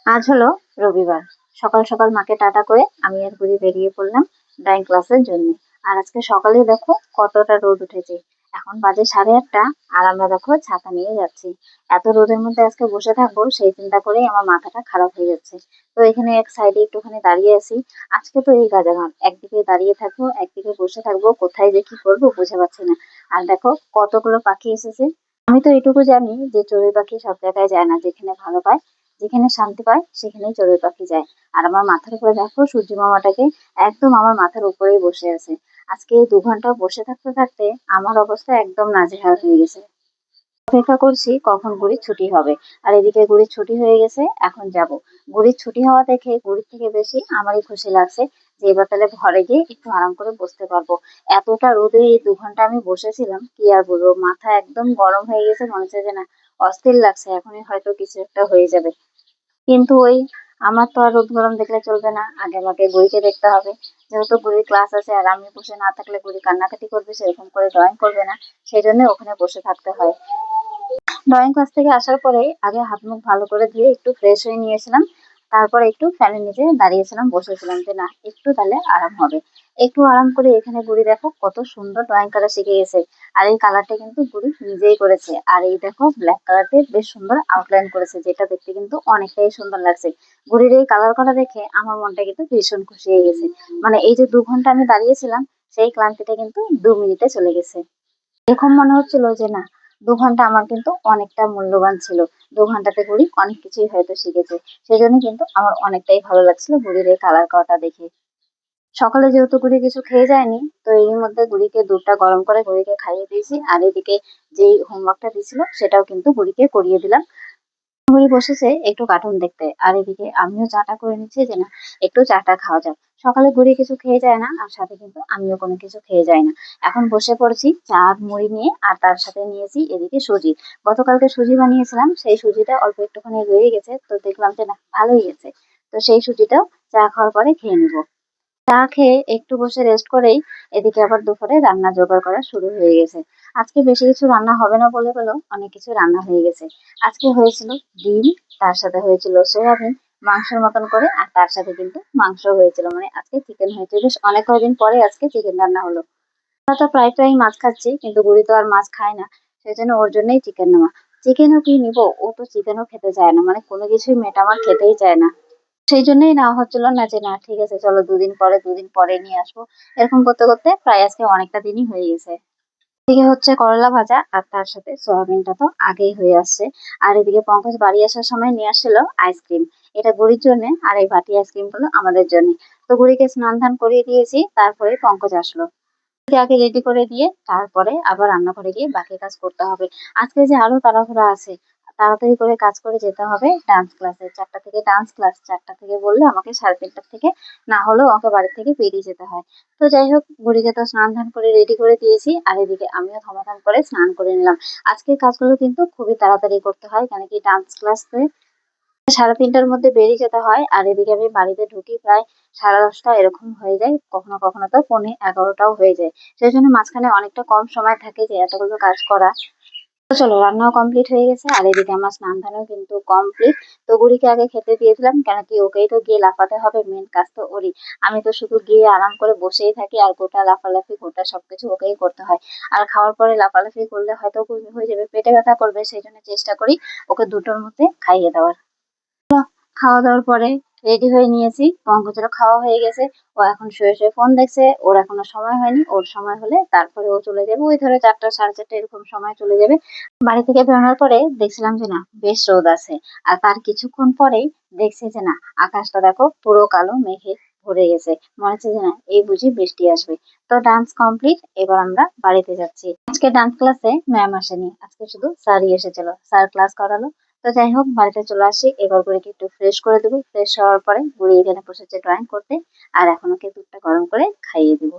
আজ হলো রবিবার। সকাল সকাল মাকে টাটা করে আমি আর গুড়ি বেরিয়ে পড়লাম ড্রয়িং ক্লাসের জন্য। আর আজকে সকালেই দেখো কতটা রোদ উঠেছে। এখন বাজে 8:30 আর আমরা দেখো ছাতা নিয়ে যাচ্ছি। এত রোদের মধ্যে আজকে বসে থাকবো সেই চিন্তা করেই আমার মাথাটা খারাপ হয়ে যাচ্ছে। তো এখানে এক সাইডে একটুখানি দাঁড়িয়ে আছি। আজকে তো এই গাজাগাম, একদিকে দাঁড়িয়ে থাকবো একদিকে বসে থাকবো, কোথায় যে কি করবো বুঝে পাচ্ছি না। আর দেখো কতগুলো পাখি এসেছে। আমি তো এটুকু জানি যে চড়ুই পাখি সব জায়গায় যায় না, যেখানে ভালো পায় যেখানে শান্তি পায় সেখানেই চড়ুই পাখি যায়। আর আমার মাথার উপরে দেখো সূর্য মামাটাকে একদম আমার মাথার উপরেই বসে আছে। আজকে এই 2 ঘন্টা বসে থাকতে থাকতে আমার অবস্থা একদম নাজেহাল হয়ে গেছে। অপেক্ষা করছি কখন গুড়ির ছুটি হবে। আর এদিকে গুড়ির ছুটি হয়ে গেছে, এখন যাব। গুড়ির ছুটি হওয়া দেখে গুড়ির থেকে বেশি আমারই খুশি লাগছে যে এবার তাহলে ঘরে গিয়ে একটু আরাম করে বসতে পারবো। এতটা রোদে এই 2 ঘন্টা আমি বসেছিলাম, কি আর বলবো, মাথা একদম গরম হয়ে গেছে, মনে হচ্ছে যে না, অস্থির লাগছে, এখনই হয়তো কিছু একটা হয়ে যাবে। কিন্তু ওই, আমার তো আর রোদ গরম দেখলে চলবে না, আগে আমাকে গুড়িকে দেখতে হবে। যেহেতু গুড়ির ক্লাস আছে আর আমি বসে না থাকলে গুড়ি কান্নাকাটি করবে, সেরকম করে ড্রয়িং করবে না। সেই জন্য ওখানে বসে থাকতে হয়। ড্রয়িং ক্লাস থেকে আসার পরে আগে হাত মুখ ভালো করে ধুয়ে একটু ফ্রেশ হয়ে নিয়েছিলাম। তারপরে একটু ফ্যানের নিচে দাঁড়িয়েছিলাম, বসেছিলাম যে না, একটু তাহলে আরাম হবে। একটু আরাম করে এখানে গুড়ি দেখো কত সুন্দর ড্রয়িং করা শিখে গেছে। আর এই কালারটা কিন্তু গুড়ি নিজেই করেছে। আর এই দেখো ব্ল্যাক কালারতে বেশ সুন্দর আউটলাইন করেছে, যেটা দেখতে কিন্তু অনেকটাই সুন্দর লাগছে। গুড়ির এই কালার করা দেখে আমার মনটা কিন্তু ভীষণ খুশি হয়ে গেছে। মানে এই যে 2 ঘন্টা আমি দাঁড়িয়েছিলাম, সেই ক্লান্তিটা কিন্তু 2 মিনিটে চলে গেছে। এরকম মনে হচ্ছিল যে না, 2 ঘন্টা আমার কিন্তু অনেকটা মূল্যবান ছিল। 2 ঘন্টাতে বুড়ি অনেক কিছুই হয়তো শিখেছে। সেই জন্য কিন্তু আমার অনেকটাই ভালো লাগছিল বুড়ির এই কালার করাটা দেখে। সকালে যেহেতু গুড়ি কিছু খেয়ে যায়নি, তো এর মধ্যে গুড়িকে দুধটা গরম করে গুড়িকে খাইয়ে দিয়েছি। আর এদিকে যেই হোমওয়ার্কটা দিছিল সেটাও কিন্তু গুড়িকে করিয়ে দিলাম। ঘুরে বসেছে একটু কার্টুন দেখতে, আর এদিকে আমিও চাটা করে নিচ্ছি যে না, একটু চাটা খাওয়া যাক। সকালে ঘুরে কিছু খেয়ে যায় না, আর সাথে কিন্তু আমিও কোনো কিছু খেয়ে যাই না। এখন বসে পড়েছি চা আর মুড়ি নিয়ে, আর তার সাথে নিয়েছি এদিকে সুজি। গতকালকে সুজি বানিয়েছিলাম, সেই সুজিটা অল্প একটুখানি রয়ে গেছে, তো দেখলাম যে না, ভালোই গেছে। তো সেই সুজিটাও চা খাওয়ার পরে খেয়ে নিব। চা খেয়ে একটু বসে রেস্ট করেই এদিকে আবার দুপুরে রান্না জোগাড় করা শুরু হয়ে গেছে। আজকে বেশি কিছু রান্না হবে না বলে বলো, অনেক কিছু রান্না হয়ে গেছে। আজকে হয়েছিল ডিম, তার সাথে হয়েছিল সয়াবিন, মাংসের মতন করে, আর তার সাথে কিন্তু মাংস হয়েছিল, মানে আজকে চিকেন হয়েছে। বেশ অনেক কয়দিন পরে আজকে চিকেন রান্না হলো। আমরা তো প্রায় মাছ খাচ্ছি, কিন্তু বুড়ি তো আর মাছ খায় না। সেই জন্য ওর জন্যই চিকেন নেওয়া। চিকেনও কি নিবো, ও তো চিকেনও খেতে চায় না, মানে কোনো কিছুই মেয়েটা আমার খেতেই চায় না। সেই জন্যই নেওয়া হচ্ছিল না, যে না ঠিক আছে চলো 2 দিন পরে নিয়ে আসবো। এরকম করতে করতে প্রায় আজকে অনেকটা দিনই হয়ে গেছে। এদিকে হচ্ছে করলা ভাজা, আর তার সাথে সয়াবিনটা তো আগেই হয়ে আসছে। আর এদিকে পঙ্কজ বাড়ি আসার সময় নিয়ে আসছিল আইসক্রিম। এটা গুড়ির জন্য, আর এই বাটি আইসক্রিম গুলো আমাদের জন্য। তো গুড়িকে স্নান ধান করিয়ে দিয়েছি, তারপরে পঙ্কজ আসলো। ওকে আগে রেডি করে দিয়ে তারপরে আবার রান্নাঘরে গিয়ে বাকি কাজ করতে হবে। আজকে যে আরো তাড়াহুড়া আছে, তাড়াতাড়ি করে কাজ করে যেতে হবে ডান্স ক্লাসে। 4টা থেকে ডান্স ক্লাস, 4টা থেকে বললে আমাকে 3:30 থেকে না হলেও আমাকে বাড়ি থেকে বেরিয়ে যেতে হয়। তো যাই হোক, বুড়িকে তো স্নান ধান করে রেডি করে দিয়েছি, আর এদিকে আমিও ধমাধম করে স্নান করে নিলাম। আজকের কাজগুলো কিন্তু খুবই তাড়াতাড়ি করতে হয়, কেন কি ডান্স ক্লাসে 3:30টার মধ্যে বেরিয়ে যেতে হয়। আর এদিকে আমি বাড়িতে ঢুকি প্রায় 10:30 এরকম হয়ে যায়, কখনো কখনো তো 11:15টাও হয়ে যায়। সেই জন্য মাঝখানে অনেকটা কম সময় থাকে যে এতগুলো কাজ করা। তো চলো, রান্নাও কমপ্লিট হয়ে গেছে, আর এদিকে আমার স্নান ধানও কিন্তু কমপ্লিট। তো বুড়িকে আগে খেতে দিয়েছিলাম, কেন কি ওকেই তো গিয়ে লাফাতে হবে, মেন কাজ তো ওরই। আমি তো শুধু গিয়ে আরাম করে বসেই থাকি, আর গোটা লাফালাফি গোটা সবকিছু ওকেই করতে হয়। আর খাওয়ার পরে লাফালাফি করলে হয়তো বমি হয়ে যাবে, পেটে ব্যথা করবে, সেই জন্য চেষ্টা করি ওকে 2টোর মধ্যে খাইয়ে দেওয়ার। খাওয়া দাওয়ার পরে রেডি হয়ে নিয়েছি, পঙ্কজেরও খাওয়া হয়ে গেছে। ও এখন শুয়ে শুয়ে ফোন দেখছে, ওর এখনো সময় হয়নি। ওর সময় হলে তারপরে ও চলে যাবে, ওই ধরো 4টা 4:30 এরকম সময় চলে যাবে। বাড়ি থেকে বেরোনোর পরে দেখছিলাম যে না, বেশ রোদ আছে। আর তার কিছুক্ষণ পরেই দেখছি যে না, আকাশটা দেখো পুরো কালো মেঘে ভরে গেছে। মনে হচ্ছে যে না, এই বুঝি বৃষ্টি আসবে। তো ডান্স কমপ্লিট, এবার আমরা বাড়িতে যাচ্ছি। আজকে ডান্স ক্লাসে ম্যাম আসেনি, আজকে শুধু স্যারই এসেছিল, স্যার ক্লাস করালো। তো যাই হোক, বাড়িতে চলে আসি, এবার বুড়িকে একটু ফ্রেশ করে দেবো। ফ্রেশ হওয়ার পরে বুড়ি এখানে বসেছে ড্রয়িং করতে, আর এখন ওকে দুধটা গরম করে খাইয়ে দিব।